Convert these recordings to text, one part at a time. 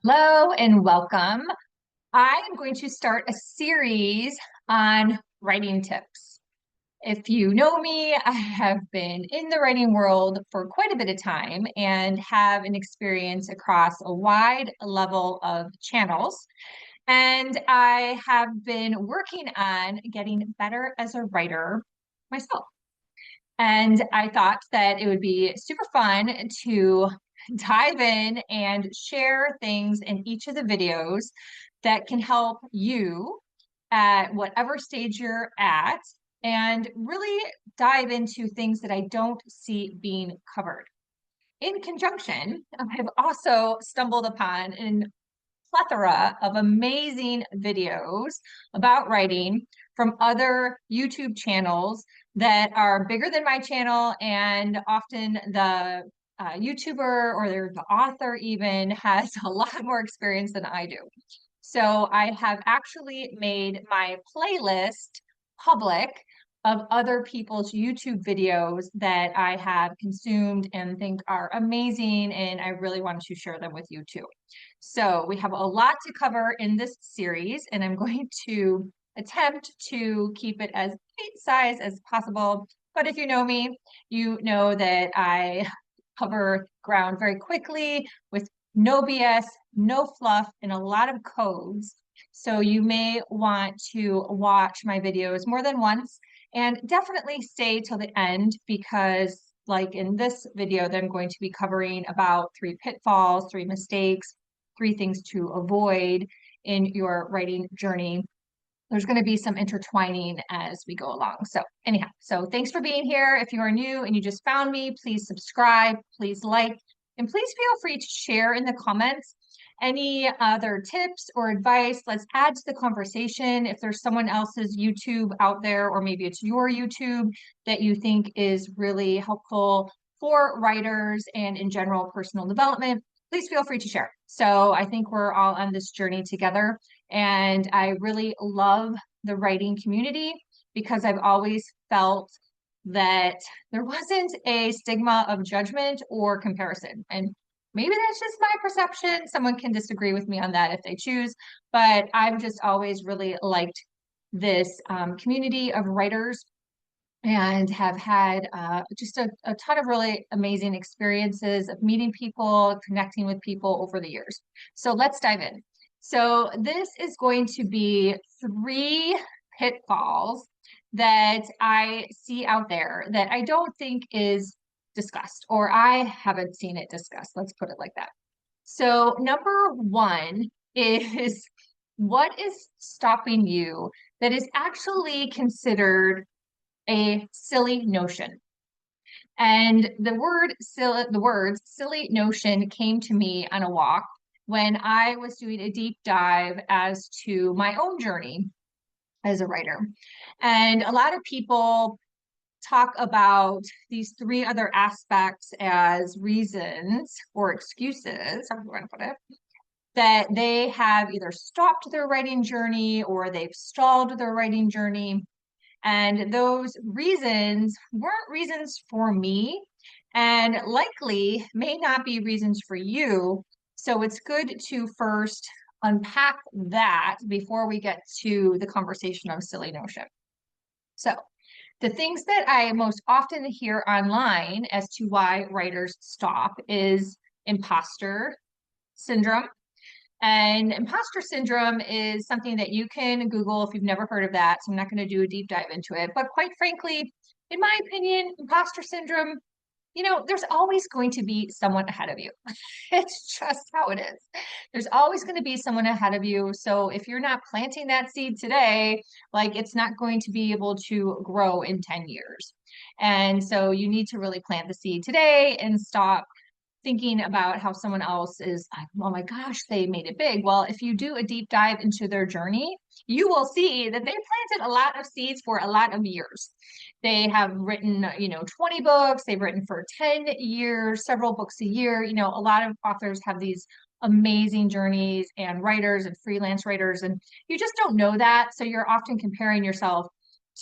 Hello and welcome. I am going to start a series on writing tips. If you know me, I have been in the writing world for quite a bit of time and have an experience across a wide level of channels. And I have been working on getting better as a writer myself. And I thought that it would be super fun to dive in and share things in each of the videos that can help you at whatever stage you're at and really dive into things that I don't see being covered. In conjunction, I've also stumbled upon a plethora of amazing videos about writing from other YouTube channels that are bigger than my channel, and often the YouTuber or the author even has a lot more experience than I do. So I have actually made my playlist public of other people's YouTube videos that I have consumed and think are amazing, and I really wanted to share them with you too. So we have a lot to cover in this series, and I'm going to attempt to keep it as bite-sized as possible. But if you know me, you know that I cover ground very quickly with no BS, no fluff, and a lot of codes. So you may want to watch my videos more than once and definitely stay till the end because like in this video that I'm going to be covering about 3 pitfalls, 3 mistakes, 3 things to avoid in your writing journey. There's going to be some intertwining as we go along. So anyhow, so thanks for being here. If you are new and you just found me, please subscribe, please like, and please feel free to share in the comments any other tips or advice. Let's add to the conversation. If there's someone else's YouTube out there, or maybe it's your YouTube that you think is really helpful for writers and in general personal development, please feel free to share. So I think we're all on this journey together. And I really love the writing community because I've always felt that there wasn't a stigma of judgment or comparison. And maybe that's just my perception. Someone can disagree with me on that if they choose, but I've just always really liked this community of writers and have had just a ton of really amazing experiences of meeting people, connecting with people over the years. So let's dive in. So this is going to be 3 pitfalls that I see out there that I don't think is discussed, or I haven't seen it discussed. Let's put it like that. So number one is what is stopping you that is actually considered a silly notion. And the words silly notion came to me on a walk when I was doing a deep dive as to my own journey as a writer. And a lot of people talk about these 3 other aspects as reasons or excuses, however you want to put it, that they have either stopped their writing journey or they've stalled their writing journey. And those reasons weren't reasons for me and likely may not be reasons for you. So it's good to first unpack that before we get to the conversation of silly notion. So the things that I most often hear online as to why writers stop is imposter syndrome. And imposter syndrome is something that you can Google if you've never heard of that. So I'm not going to do a deep dive into it. But quite frankly, in my opinion, imposter syndrome, there's always going to be someone ahead of you. It's just how it is. There's always going to be someone ahead of you. So if you're not planting that seed today, like it's not going to be able to grow in 10 years. And so you need to really plant the seed today and stop thinking about how someone else is like, oh my gosh, they made it big. Well, if you do a deep dive into their journey, you will see that they planted a lot of seeds for a lot of years. They have written, 20 books, they've written for 10 years, several books a year. A lot of authors have these amazing journeys, and writers and freelance writers, and you just don't know that. So you're often comparing yourself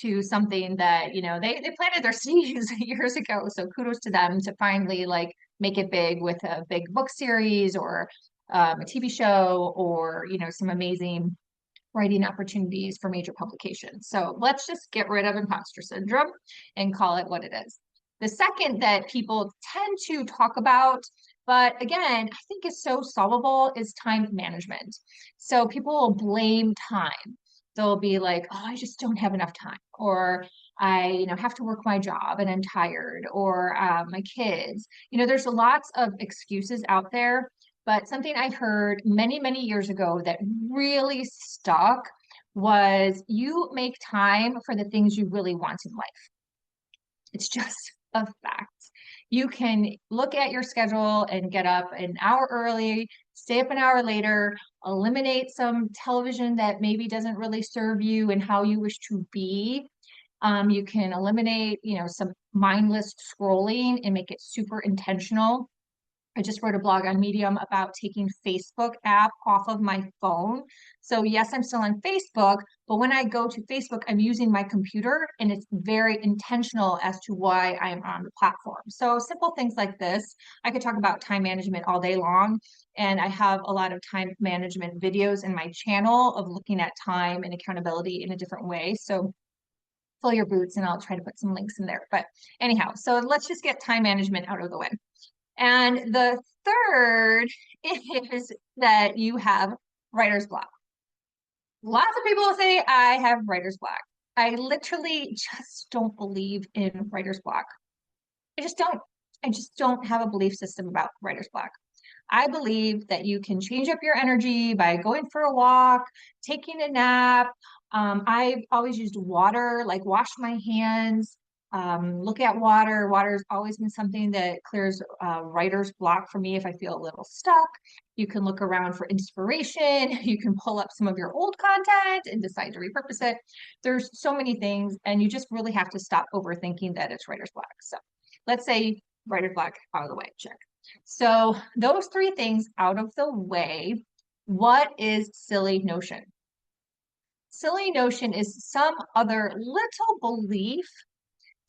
to something that, they planted their seeds years ago. So kudos to them to finally like make it big with a big book series or a TV show or, some amazing writing opportunities for major publications. So let's just get rid of imposter syndrome and call it what it is. The second that people tend to talk about, but again, I think is so solvable, is time management. So people will blame time. They'll be like, oh, I just don't have enough time, or I, have to work my job and I'm tired, or my kids. There's lots of excuses out there, but something I heard many, many years ago that really stuck was you make time for the things you really want in life. It's just a fact. You can look at your schedule and get up an hour early, stay up an hour later, eliminate some television that maybe doesn't really serve you and how you wish to be. You can eliminate, some mindless scrolling and make it super intentional. I just wrote a blog on Medium about taking Facebook app off of my phone. So yes, I'm still on Facebook, but when I go to Facebook, I'm using my computer and it's very intentional as to why I'm on the platform. So simple things like this. I could talk about time management all day long, and I have a lot of time management videos in my channel of looking at time and accountability in a different way. So fill your boots and I'll try to put some links in there. But anyhow, so let's just get time management out of the way. And the third is that you have writer's block. Lots of people will say, I have writer's block. I literally just don't believe in writer's block. I just don't. I just don't have a belief system about writer's block. I believe that you can change up your energy by going for a walk, taking a nap. I've always used water, like wash my hands, look at water. Water's always been something that clears writer's block for me if I feel a little stuck. You can look around for inspiration. You can pull up some of your old content and decide to repurpose it. There's so many things, and you just really have to stop overthinking that it's writer's block. So let's say writer's block out of the way, check. So those three things out of the way, what is silly notion? Silly notion is some other little belief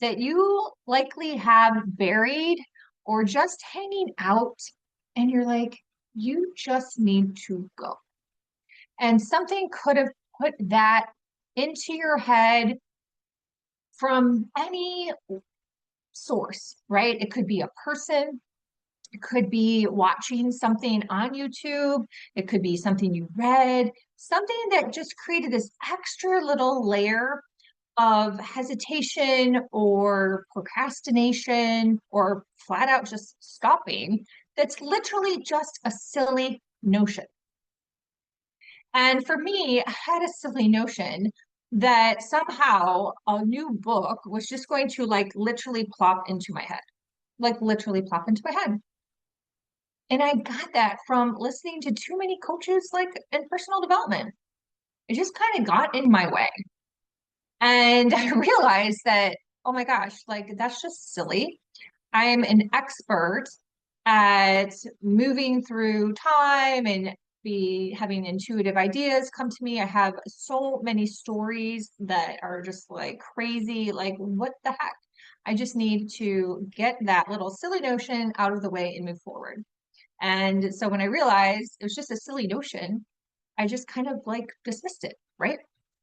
that you likely have buried or just hanging out, and you're like, you just need to go. And something could have put that into your head from any source, right? It could be a person. It could be watching something on YouTube. It could be something you read, something that just created this extra little layer of hesitation or procrastination or flat out just stopping. That's literally just a silly notion. And for me, I had a silly notion that somehow a new book was just going to like literally plop into my head, like literally plop into my head. And I got that from listening to too many coaches like in personal development. It just kind of got in my way. And I realized that, oh my gosh, like that's just silly. I'm an expert at moving through time and be having intuitive ideas come to me. I have so many stories that are just like crazy. Like, what the heck? I just need to get that little silly notion out of the way and move forward. And so when I realized it was just a silly notion, I just kind of like dismissed it, right?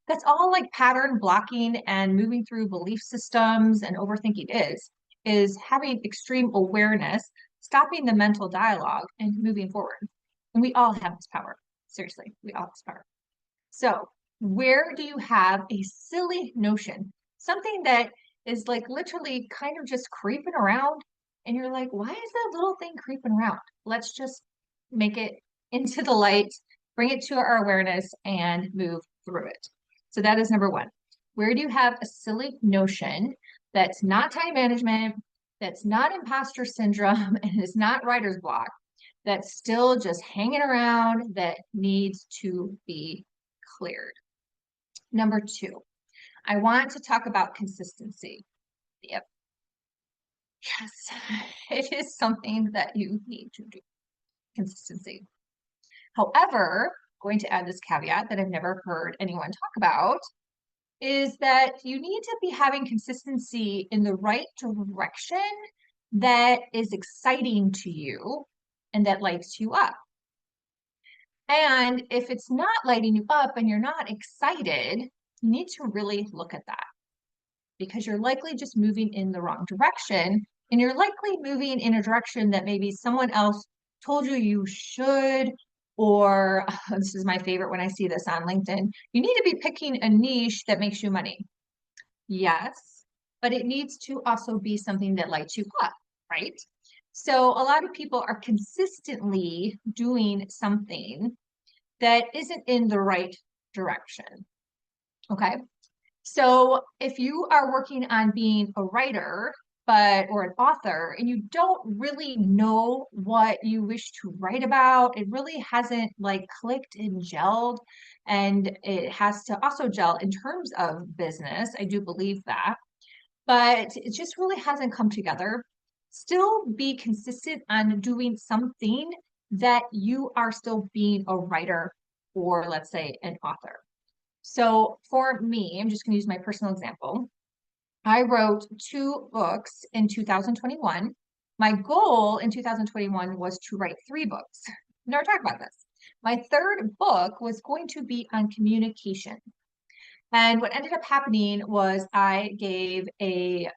That's all like pattern blocking and moving through belief systems and overthinking is having extreme awareness, stopping the mental dialogue and moving forward. And we all have this power. Seriously, we all have this power. So where do you have a silly notion? Something that is like literally kind of just creeping around, and you're like, why is that little thing creeping around? Let's just make it into the light, bring it to our awareness, and move through it. So that is number one. Where do you have a silly notion that's not time management, that's not imposter syndrome, and is not writer's block, that's still just hanging around that needs to be cleared? Number two, I want to talk about consistency. Yep. Yes, it is something that you need to do. Consistency. However, going to add this caveat that I've never heard anyone talk about is that you need to be having consistency in the right direction that is exciting to you and that lights you up. And if it's not lighting you up and you're not excited, you need to really look at that because you're likely just moving in the wrong direction. And you're likely moving in a direction that maybe someone else told you you should, or this is my favorite when I see this on LinkedIn, you need to be picking a niche that makes you money. Yes, but it needs to also be something that lights you up, right? So a lot of people are consistently doing something that isn't in the right direction. Okay. So if you are working on being a writer, or an author, and you don't really know what you wish to write about, it really hasn't like clicked and gelled, and it has to also gel in terms of business. I do believe that, but it just really hasn't come together. Still be consistent on doing something that you are still being a writer or, let's say, an author. So for me, I'm just going to use my personal example. I wrote 2 books in 2021. My goal in 2021 was to write 3 books. Never talked about this. My third book was going to be on communication. And what ended up happening was I gave a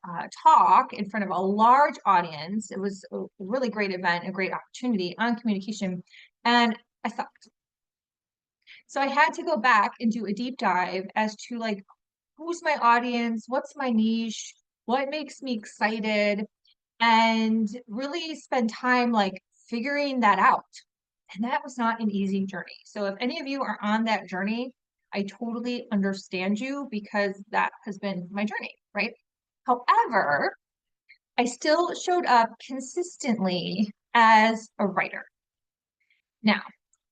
talk in front of a large audience. It was a really great event, a great opportunity on communication. And I sucked. So I had to go back and do a deep dive as to like, who's my audience? What's my niche? What makes me excited? And really spend time like figuring that out. And that was not an easy journey. So if any of you are on that journey, I totally understand you because that has been my journey, right? However, I still showed up consistently as a writer. Now,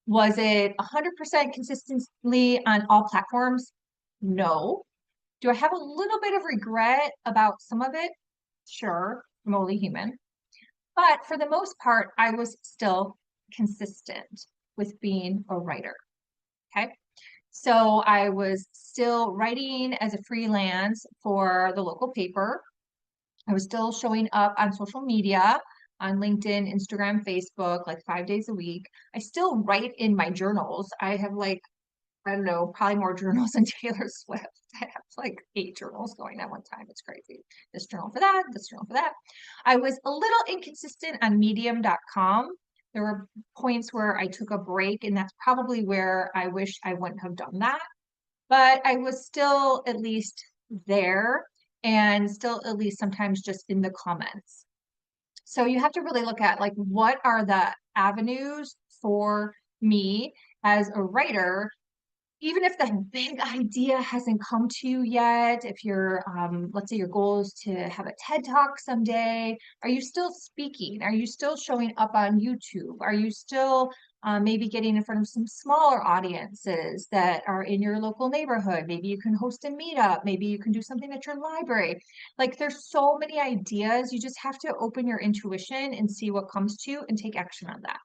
was it 100% consistently on all platforms? No. Do I have a little bit of regret about some of it? Sure, I'm only human. But for the most part, I was still consistent with being a writer. Okay. So I was still writing as a freelance for the local paper. I was still showing up on social media, on LinkedIn, Instagram, Facebook, like 5 days a week. I still write in my journals. I have like, I don't know, probably more journals than Taylor Swift. I have like 8 journals going at one time. It's crazy. This journal for that, this journal for that. I was a little inconsistent on medium.com. There were points where I took a break, and that's probably where I wish I wouldn't have done that. But I was still at least there and still at least sometimes just in the comments. So you have to really look at like, what are the avenues for me as a writer, even if the big idea hasn't come to you yet, if you're, let's say your goal is to have a TED Talk someday, are you still speaking? Are you still showing up on YouTube? Are you still maybe getting in front of some smaller audiences that are in your local neighborhood? Maybe you can host a meetup. Maybe you can do something at your library. Like there's so many ideas. You just have to open your intuition and see what comes to you and take action on that.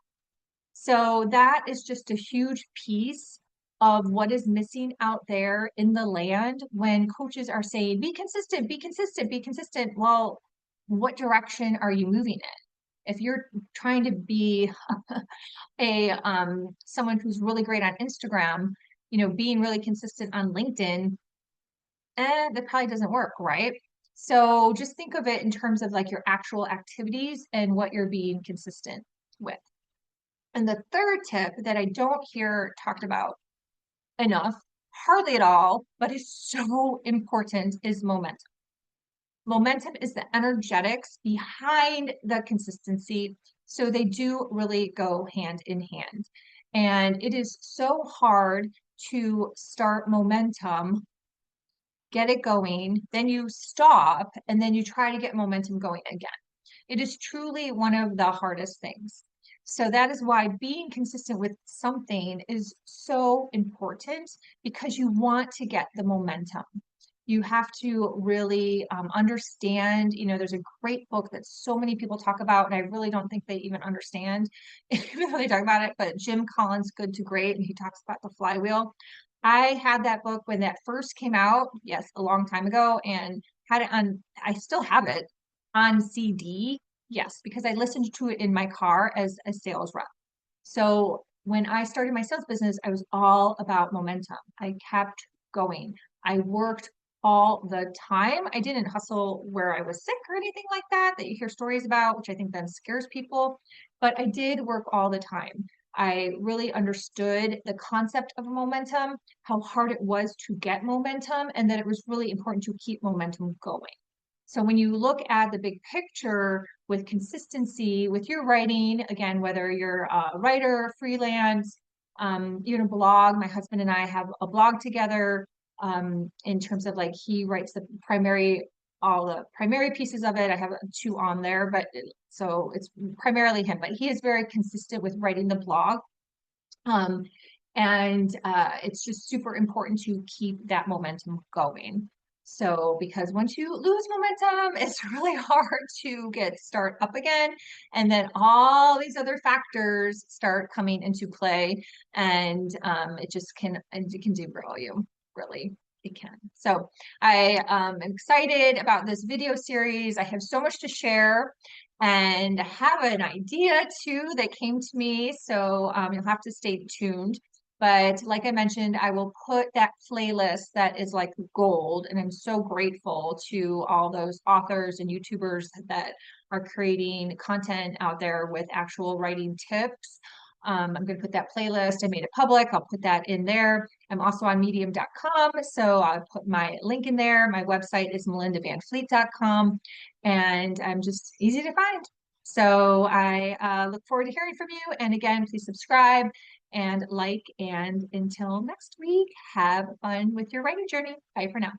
So that is just a huge piece of what is missing out there in the land when coaches are saying, be consistent, be consistent, be consistent. Well, what direction are you moving in? If you're trying to be a someone who's really great on Instagram, being really consistent on LinkedIn, that probably doesn't work, right? So just think of it in terms of like your actual activities and what you're being consistent with. And the third tip that I don't hear talked about enough, hardly at all, but is so important is momentum. Momentum is the energetics behind the consistency. So they do really go hand in hand. And it is so hard to start momentum, get it going, then you stop, and then you try to get momentum going again. It is truly one of the hardest things. So that is why being consistent with something is so important, because you want to get the momentum. You have to really understand, there's a great book that so many people talk about, and I really don't think they even understand, even though they talk about it, but Jim Collins' Good to Great, and he talks about the flywheel. I had that book when that first came out, yes, a long time ago, and had it on, I still have it on CD, yes, because I listened to it in my car as a sales rep. So when I started my sales business, I was all about momentum. I kept going. I worked all the time. I didn't hustle where I was sick or anything like that, that you hear stories about, which I think then scares people. But I did work all the time. I really understood the concept of momentum, how hard it was to get momentum, and that it was really important to keep momentum going. So when you look at the big picture with consistency with your writing, again, whether you're a writer, freelance, even a blog, my husband and I have a blog together, in terms of like he writes all the primary pieces of it. I have two on there, but so it's primarily him, but he is very consistent with writing the blog. Um, and it's just super important to keep that momentum going. So, because once you lose momentum, it's really hard to start up again. And then all these other factors start coming into play, and it can derail you, really. It can. So I am excited about this video series. I have so much to share and have an idea too that came to me. So you'll have to stay tuned. But like I mentioned, I will put that playlist that is like gold. And I'm so grateful to all those authors and YouTubers that are creating content out there with actual writing tips. I'm going to put that playlist. I made it public. I'll put that in there. I'm also on medium.com. So I'll put my link in there. My website is melindavanfleet.com, and I'm just easy to find. So I look forward to hearing from you. And again, please subscribe and like. And until next week, have fun with your writing journey. Bye for now.